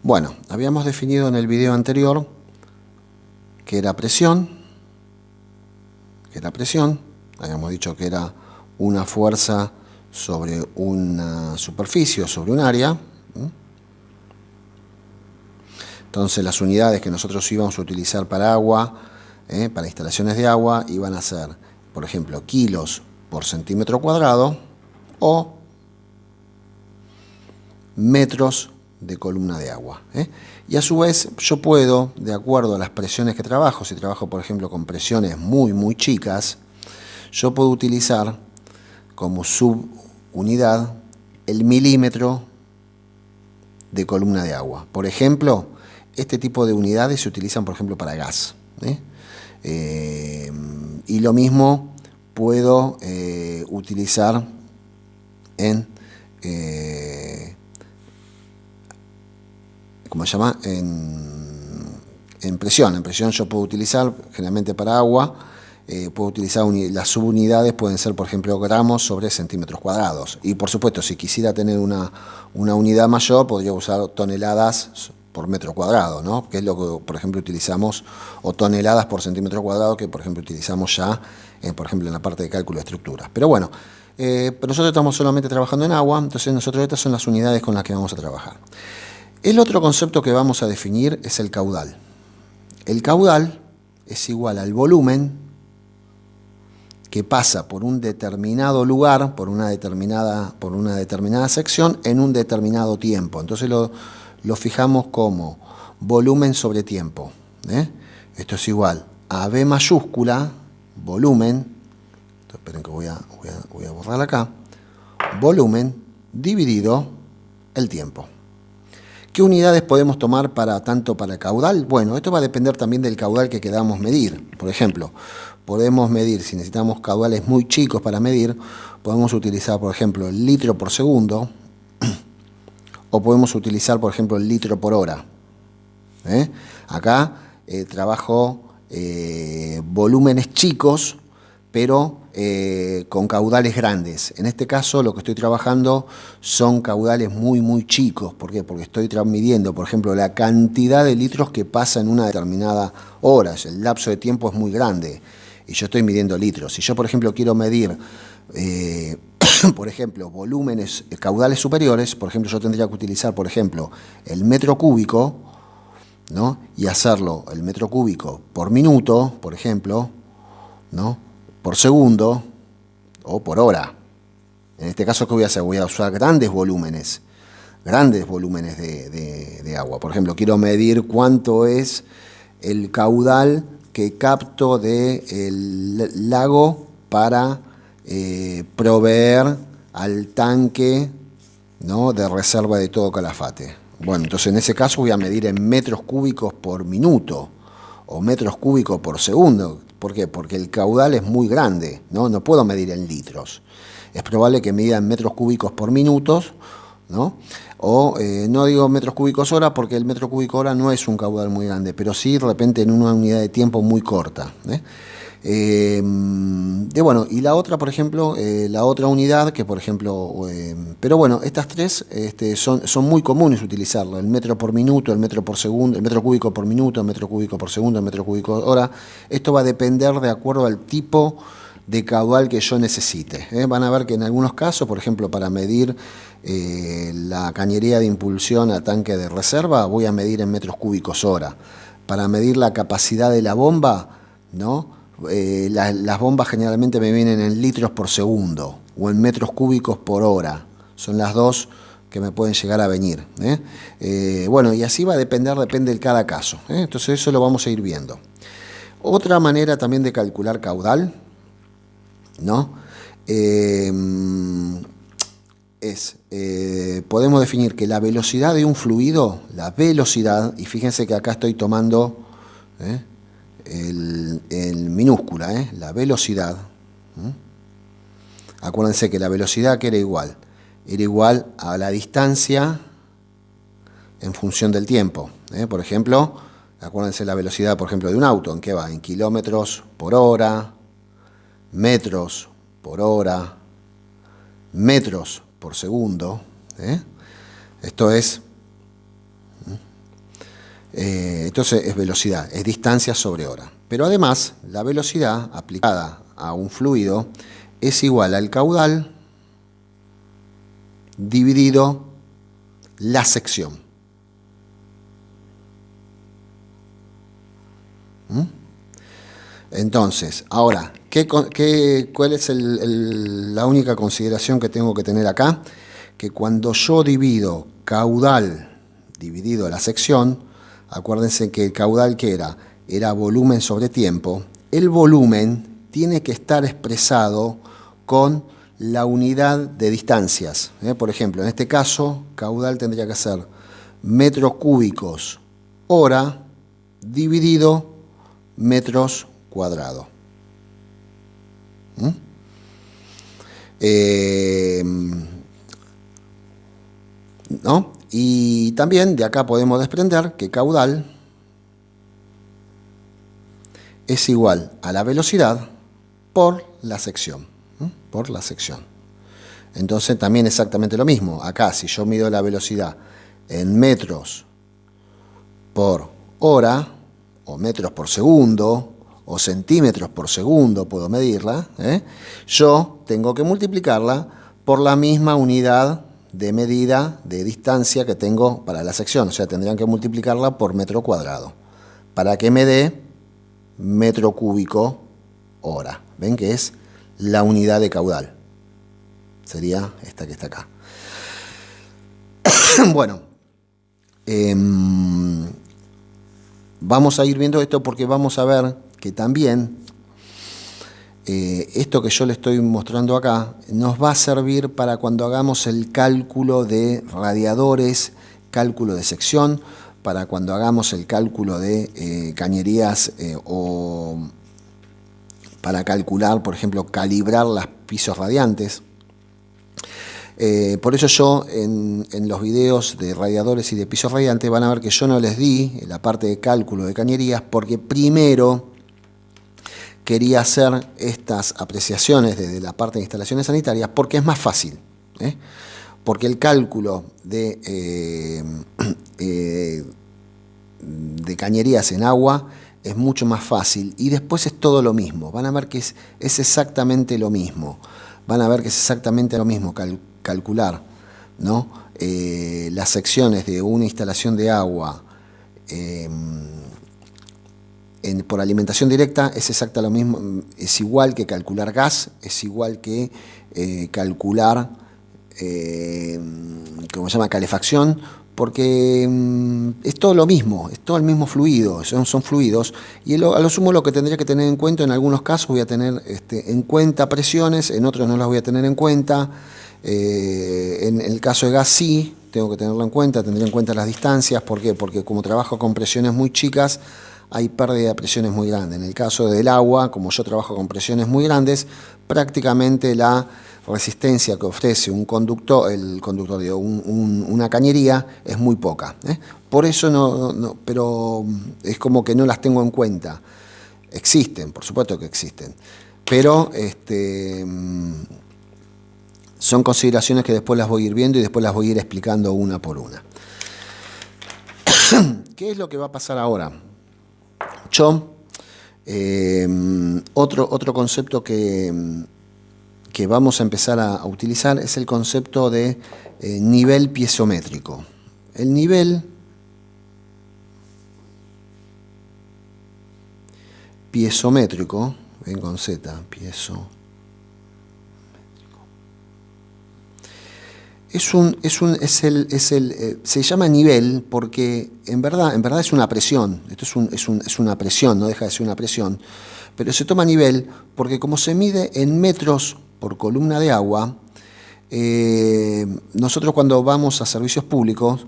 Bueno, habíamos definido en el video anterior que era presión, habíamos dicho que era una fuerza sobre una superficie o sobre un área. Entonces las unidades que nosotros íbamos a utilizar para agua, para instalaciones de agua, iban a ser, por ejemplo, kilos por centímetro cuadrado o metros de columna de agua. Y a su vez yo puedo, de acuerdo a las presiones que trabajo, si trabajo por ejemplo con presiones muy chicas, yo puedo utilizar como subunidad el milímetro de columna de agua. Por ejemplo, este tipo de unidades se utilizan por ejemplo para gas. Y lo mismo puedo utilizar en ¿cómo se llama? En presión. En presión yo puedo utilizar, generalmente para agua, puedo utilizar las subunidades, pueden ser, por ejemplo, gramos sobre centímetros cuadrados. Y por supuesto, si quisiera tener una unidad mayor, podría usar toneladas por metro cuadrado, ¿no? Que es lo que, por ejemplo, utilizamos, o toneladas por centímetro cuadrado, que, por ejemplo, utilizamos ya, por ejemplo, en la parte de cálculo de estructuras. Pero bueno, pero nosotros estamos solamente trabajando en agua, entonces nosotros estas son las unidades con las que vamos a trabajar. El otro concepto que vamos a definir es el caudal. El caudal es igual al volumen que pasa por un determinado lugar, por una determinada sección, en un determinado tiempo. Entonces lo fijamos como volumen sobre tiempo. Esto es igual a V mayúscula, volumen, esperen que voy a borrar acá, volumen dividido el tiempo. ¿Qué unidades podemos tomar tanto para caudal? Bueno, esto va a depender también del caudal que queramos medir. Por ejemplo, podemos medir, si necesitamos caudales muy chicos para medir, podemos utilizar, por ejemplo, el litro por segundo, o podemos utilizar, por ejemplo, el litro por hora. Acá trabajo volúmenes chicos, pero con caudales grandes. En este caso lo que estoy trabajando son caudales muy chicos. ¿Por qué? Porque estoy midiendo, por ejemplo, la cantidad de litros que pasa en una determinada hora. El lapso de tiempo es muy grande y yo estoy midiendo litros. Si yo, por ejemplo, quiero medir por ejemplo, volúmenes, caudales superiores, por ejemplo, yo tendría que utilizar, por ejemplo, el metro cúbico, ¿no? Y hacerlo el metro cúbico por minuto, por ejemplo, ¿no? Por segundo o por hora. En este caso, ¿qué voy a hacer? Voy a usar grandes volúmenes de agua. Por ejemplo, quiero medir cuánto es el caudal que capto del lago para proveer al tanque, ¿no? De reserva de todo Calafate. Bueno, entonces en ese caso voy a medir en metros cúbicos por minuto o metros cúbicos por segundo. ¿Por qué? Porque el caudal es muy grande, ¿no? No puedo medir en litros. Es probable que mida en metros cúbicos por minutos, ¿no? O no digo metros cúbicos hora porque el metro cúbico hora no es un caudal muy grande, pero sí de repente en una unidad de tiempo muy corta. Bueno, y la otra, por ejemplo, la otra unidad que, por ejemplo, pero bueno, estas tres son muy comunes utilizarlo, el metro por minuto, el metro por segundo, el metro cúbico por minuto, el metro cúbico por segundo, el metro cúbico hora. Esto va a depender de acuerdo al tipo de caudal que yo necesite. Van a ver que en algunos casos, por ejemplo, para medir la cañería de impulsión a tanque de reserva, voy a medir en metros cúbicos hora. Para medir la capacidad de la bomba, ¿no? Las bombas generalmente me vienen en litros por segundo o en metros cúbicos por hora. Son las dos que me pueden llegar a venir. Bueno, y así va a depende de cada caso. Entonces eso lo vamos a ir viendo. Otra manera también de calcular caudal, ¿no? Podemos definir que la velocidad de un fluido, la velocidad, y fíjense que acá estoy tomando el minúscula, la velocidad. Acuérdense que la velocidad que era igual a la distancia en función del tiempo. Por ejemplo, acuérdense la velocidad, por ejemplo, de un auto, ¿en qué va? En kilómetros por hora, metros por hora, metros por segundo. Esto es Entonces es velocidad, es distancia sobre hora. Pero además, la velocidad aplicada a un fluido es igual al caudal dividido la sección. Entonces, ahora, ¿cuál es la única consideración que tengo que tener acá? Que cuando yo divido caudal dividido la sección, acuérdense que el caudal, ¿qué era? Era volumen sobre tiempo. El volumen tiene que estar expresado con la unidad de distancias. Por ejemplo, en este caso, caudal tendría que ser metros cúbicos hora dividido metros cuadrados. ¿No? Y también de acá podemos desprender que caudal es igual a la velocidad por la sección. Por la sección. Entonces también exactamente lo mismo. Acá si yo mido la velocidad en metros por hora, o metros por segundo, o centímetros por segundo, puedo medirla, yo tengo que multiplicarla por la misma unidad de medida de distancia que tengo para la sección. O sea, tendrían que multiplicarla por metro cuadrado, para que me dé metro cúbico hora. ¿Ven que es la unidad de caudal? Sería esta que está acá. Bueno, vamos a ir viendo esto porque vamos a ver que también esto que yo le estoy mostrando acá nos va a servir para cuando hagamos el cálculo de radiadores, cálculo de sección, para cuando hagamos el cálculo de cañerías o para calcular, por ejemplo, calibrar los pisos radiantes. Por eso yo en los videos de radiadores y de pisos radiantes van a ver que yo no les di la parte de cálculo de cañerías porque primero quería hacer estas apreciaciones desde la parte de instalaciones sanitarias porque es más fácil. Porque el cálculo de cañerías en agua es mucho más fácil y después es todo lo mismo. Van a ver que es exactamente lo mismo. Van a ver que es exactamente lo mismo calcular, ¿no? Las secciones de una instalación de agua por alimentación directa es exactamente lo mismo, es igual que calcular gas, es igual que calcular ¿cómo se llama? Calefacción, porque es todo lo mismo, es todo el mismo fluido, son fluidos, y a lo sumo lo que tendría que tener en cuenta, en algunos casos voy a tener en cuenta presiones, en otros no las voy a tener en cuenta. En el caso de gas sí, tengo que tenerlo en cuenta, tendría en cuenta las distancias. ¿Por qué? Porque como trabajo con presiones muy chicas, hay pérdida de presiones muy grandes. En el caso del agua, como yo trabajo con presiones muy grandes, prácticamente la resistencia que ofrece una cañería es muy poca. Por eso pero es como que no las tengo en cuenta. Existen, por supuesto que existen, pero son consideraciones que después las voy a ir viendo y después las voy a ir explicando una por una. ¿Qué es lo que va a pasar ahora? Otro concepto que vamos a empezar a utilizar es el concepto de nivel piezométrico. El nivel piezométrico, ven con Z, piezométrico. Se llama nivel porque en verdad es una presión. Esto es una presión, no deja de ser una presión. Pero se toma nivel porque como se mide en metros por columna de agua, nosotros cuando vamos a servicios públicos,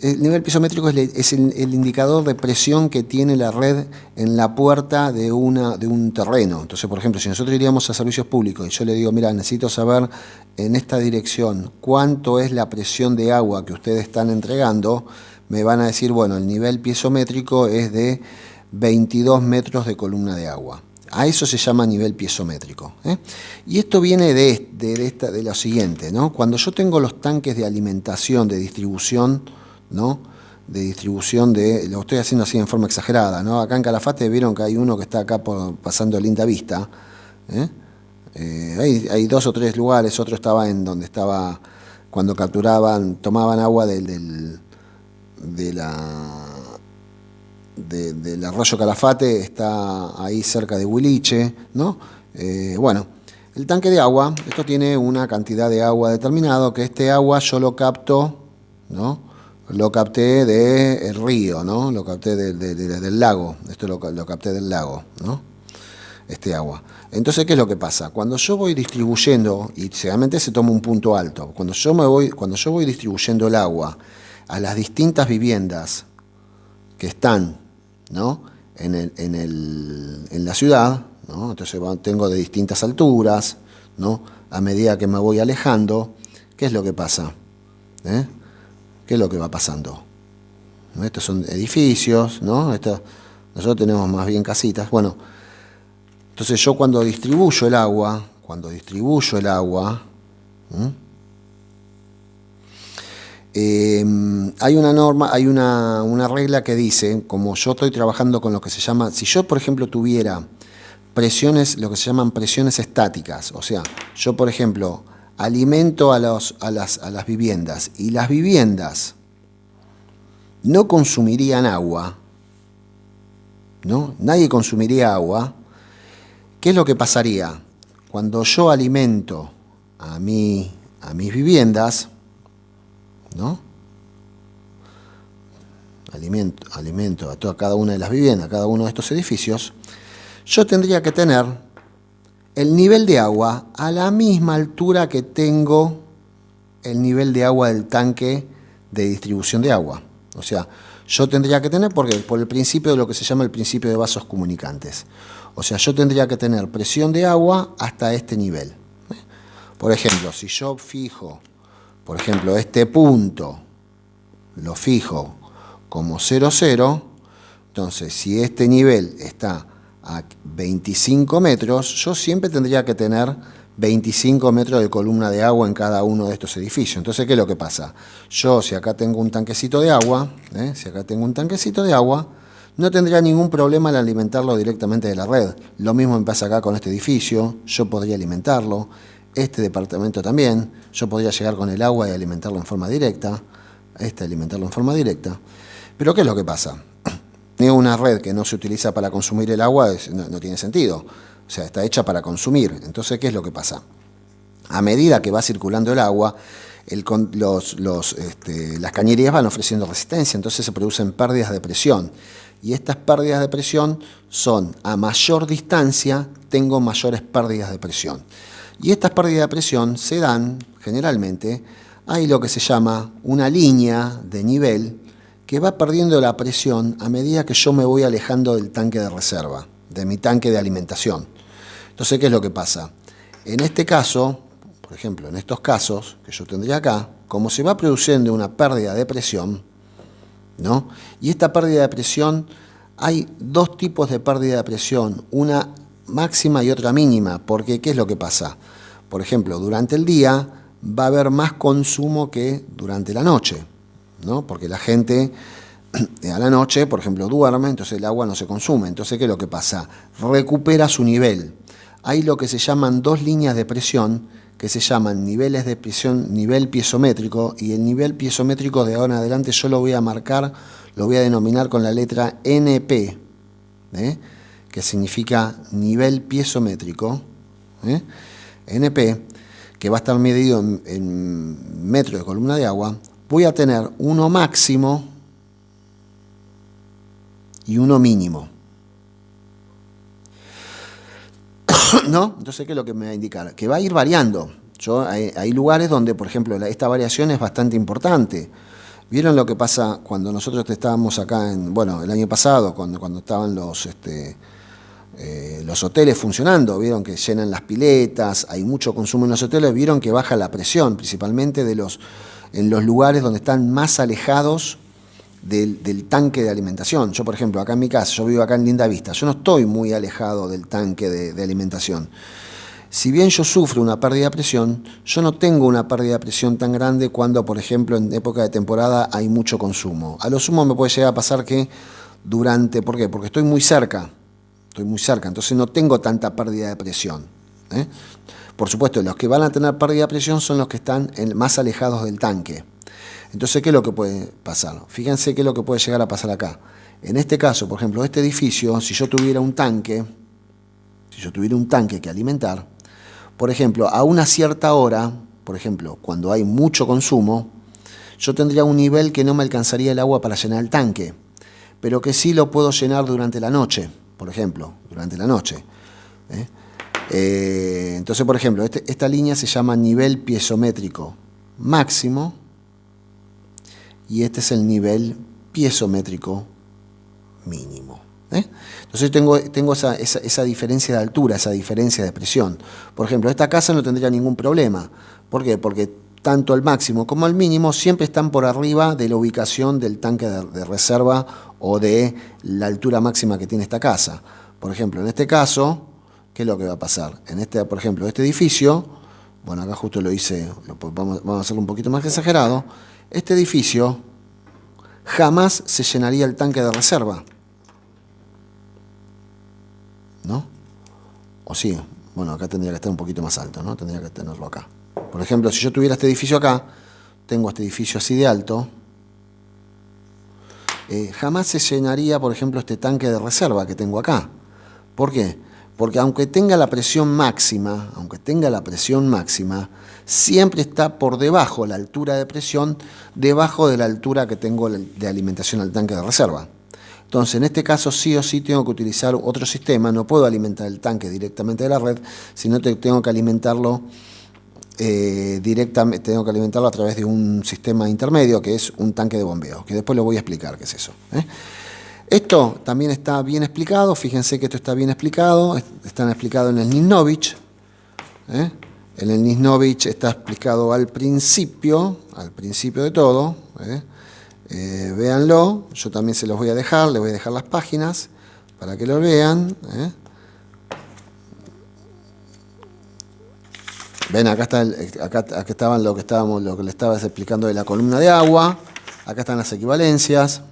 el nivel piezométrico es el indicador de presión que tiene la red en la puerta de un terreno. Entonces, por ejemplo, si nosotros iríamos a servicios públicos y yo le digo, mira, necesito saber en esta dirección cuánto es la presión de agua que ustedes están entregando, me van a decir, bueno, el nivel piezométrico es de 22 metros de columna de agua. A eso se llama nivel piezométrico. Y esto viene de lo siguiente, ¿no? Cuando yo tengo los tanques de alimentación, de distribución, ¿no? de distribución lo estoy haciendo así en forma exagerada, ¿no? Acá en Calafate vieron que hay uno que está acá pasando Linda Vista, ¿eh? Hay 2 o 3 lugares, otro estaba en donde estaba cuando tomaban agua del arroyo Calafate, está ahí cerca de Huiliche, ¿no? Bueno, el tanque de agua, esto tiene una cantidad de agua determinado, que este agua yo lo capto, ¿no? Lo capté del río, ¿no? Lo capté del lago, esto lo capté del lago, ¿no? Este agua. Entonces, ¿qué es lo que pasa? Cuando yo voy distribuyendo, y seguramente se toma un punto alto, cuando yo voy distribuyendo el agua a las distintas viviendas que están, ¿no? en la ciudad, ¿no? Entonces tengo de distintas alturas, ¿no? A medida que me voy alejando, ¿qué es lo que pasa? ¿Qué es lo que va pasando? Estos son edificios, ¿no? Nosotros tenemos más bien casitas. Bueno, entonces yo cuando distribuyo el agua, hay una norma, hay una regla que dice, como yo estoy trabajando con lo que se llama, si yo por ejemplo tuviera presiones, lo que se llaman presiones estáticas, o sea, yo por ejemplo alimento a las viviendas y las viviendas no consumirían agua, ¿no? Nadie consumiría agua. ¿Qué es lo que pasaría? Cuando yo alimento a mis viviendas, ¿no? Alimento a cada una de las viviendas, a cada uno de estos edificios, yo tendría que tener el nivel de agua a la misma altura que tengo el nivel de agua del tanque de distribución de agua. O sea, yo tendría que tener, por el principio de lo que se llama el principio de vasos comunicantes. O sea, yo tendría que tener presión de agua hasta este nivel. Por ejemplo, si yo fijo, por ejemplo, este punto, lo fijo como 0,0, entonces si este nivel está a 25 metros, yo siempre tendría que tener 25 metros de columna de agua en cada uno de estos edificios. Entonces, ¿qué es lo que pasa? Yo, si acá tengo un tanquecito de agua, no tendría ningún problema al alimentarlo directamente de la red. Lo mismo me pasa acá con este edificio, yo podría alimentarlo, este departamento también, yo podría llegar con el agua y alimentarlo en forma directa, Pero ¿qué es lo que pasa? Una red que no se utiliza para consumir el agua no tiene sentido. O sea, está hecha para consumir. Entonces, ¿qué es lo que pasa? A medida que va circulando el agua, las cañerías van ofreciendo resistencia, entonces se producen pérdidas de presión. Y estas pérdidas de presión son, a mayor distancia, tengo mayores pérdidas de presión. Y estas pérdidas de presión se dan, generalmente, hay lo que se llama una línea de nivel que va perdiendo la presión a medida que yo me voy alejando del tanque de reserva, de mi tanque de alimentación. Entonces, ¿qué es lo que pasa? En este caso, por ejemplo, en estos casos que yo tendría acá, como se va produciendo una pérdida de presión, ¿no? Y esta pérdida de presión, hay 2 tipos de pérdida de presión, una máxima y otra mínima, porque ¿qué es lo que pasa? Por ejemplo, durante el día va a haber más consumo que durante la noche, ¿no? Porque la gente a la noche, por ejemplo, duerme, entonces el agua no se consume. Entonces, ¿qué es lo que pasa? Recupera su nivel. Hay lo que se llaman 2 líneas de presión, que se llaman niveles de presión, nivel piezométrico, y el nivel piezométrico de ahora en adelante yo lo voy a marcar, lo voy a denominar con la letra NP, que significa nivel piezométrico, NP, que va a estar medido en metros de columna de agua. Voy a tener uno máximo y uno mínimo. ¿No? Entonces, ¿qué es lo que me va a indicar? Que va a ir variando. Hay lugares donde, por ejemplo, esta variación es bastante importante. ¿Vieron lo que pasa cuando nosotros estábamos acá, el año pasado, cuando estaban los hoteles funcionando? Vieron que llenan las piletas, hay mucho consumo en los hoteles, vieron que baja la presión, principalmente en los lugares donde están más alejados del tanque de alimentación. Yo, por ejemplo, acá en mi casa, yo vivo acá en Linda Vista, yo no estoy muy alejado del tanque de alimentación. si bien yo sufro una pérdida de presión, yo no tengo una pérdida de presión tan grande cuando, por ejemplo, en época de temporada hay mucho consumo. A lo sumo me puede llegar a pasar que ¿por qué? Porque estoy muy cerca, entonces no tengo tanta pérdida de presión. Por supuesto, los que van a tener pérdida de presión son los que están más alejados del tanque. Entonces, ¿qué es lo que puede pasar? Fíjense qué es lo que puede llegar a pasar acá. En este caso, por ejemplo, este edificio, si yo tuviera un tanque que alimentar, por ejemplo, a una cierta hora, por ejemplo, cuando hay mucho consumo, yo tendría un nivel que no me alcanzaría el agua para llenar el tanque, pero que sí lo puedo llenar durante la noche, por ejemplo, durante la noche. Entonces, por ejemplo, esta línea se llama nivel piezométrico máximo y este es el nivel piezométrico mínimo. Entonces tengo esa diferencia de altura, esa diferencia de presión. Por ejemplo, esta casa no tendría ningún problema. ¿Por qué? Porque tanto el máximo como el mínimo siempre están por arriba de la ubicación del tanque de reserva o de la altura máxima que tiene esta casa. Por ejemplo, en este caso, ¿qué es lo que va a pasar? Por ejemplo, este edificio, bueno, acá justo lo hice, vamos a hacerlo un poquito más exagerado. Este edificio jamás se llenaría el tanque de reserva, ¿no? O sí, bueno, acá tendría que estar un poquito más alto, ¿no? Tendría que tenerlo acá. Por ejemplo, si yo tuviera este edificio acá, tengo este edificio así de alto, jamás se llenaría, por ejemplo, este tanque de reserva que tengo acá. ¿Por qué? Porque aunque tenga la presión máxima, siempre está por debajo la altura de presión, debajo de la altura que tengo de alimentación al tanque de reserva. Entonces, en este caso, sí o sí tengo que utilizar otro sistema. No puedo alimentar el tanque directamente de la red, sino que tengo que alimentarlo directamente, tengo que alimentarlo a través de un sistema intermedio, que es un tanque de bombeo, que después lo voy a explicar qué es eso. Esto también está bien explicado. Fíjense que esto está bien explicado. Está explicado en el Nisnovich. En el Nisnovich está explicado al principio de todo. Véanlo, yo también se los voy a dejar, les voy a dejar las páginas para que lo vean. Ven, acá estaban lo que les estaba explicando de la columna de agua. Acá están las equivalencias,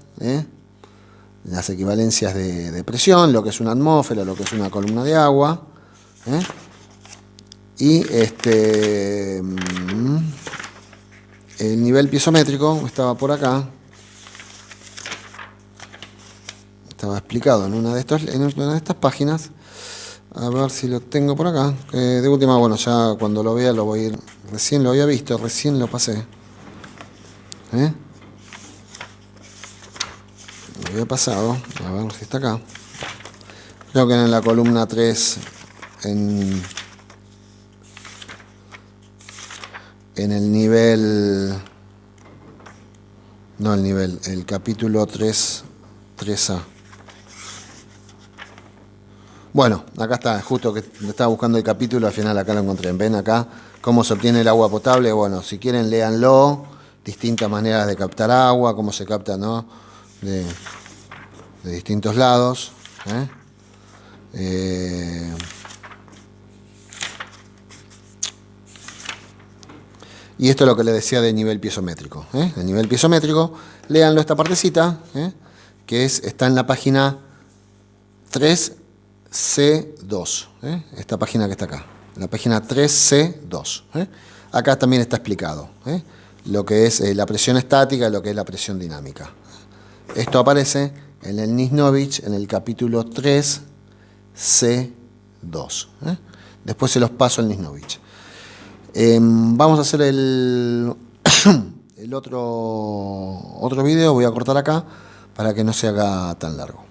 las equivalencias de presión, lo que es una atmósfera, lo que es una columna de agua. Y el nivel piezométrico estaba por acá. Estaba explicado en una de estas páginas. A ver si lo tengo por acá. De última, bueno, ya cuando lo vea lo voy a ir. Recién lo había visto, recién lo pasé. Lo había pasado. A ver si está acá. Creo que en la columna 3, en el nivel. No el nivel, el capítulo 3A. Bueno, acá está, justo que estaba buscando el capítulo, al final acá lo encontré. Ven acá cómo se obtiene el agua potable. Bueno, si quieren léanlo, distintas maneras de captar agua, cómo se capta, ¿no? De distintos lados. Y esto es lo que les decía de nivel piezométrico. El nivel piezométrico, léanlo esta partecita, que está en la página 3C2, esta página que está acá, la página 3C2. Acá también está explicado lo que es la presión estática y lo que es la presión dinámica. Esto aparece en el Nisnovich, en el capítulo 3C2. Después se los paso al Nisnovich. Vamos a hacer el otro video, voy a cortar acá para que no se haga tan largo.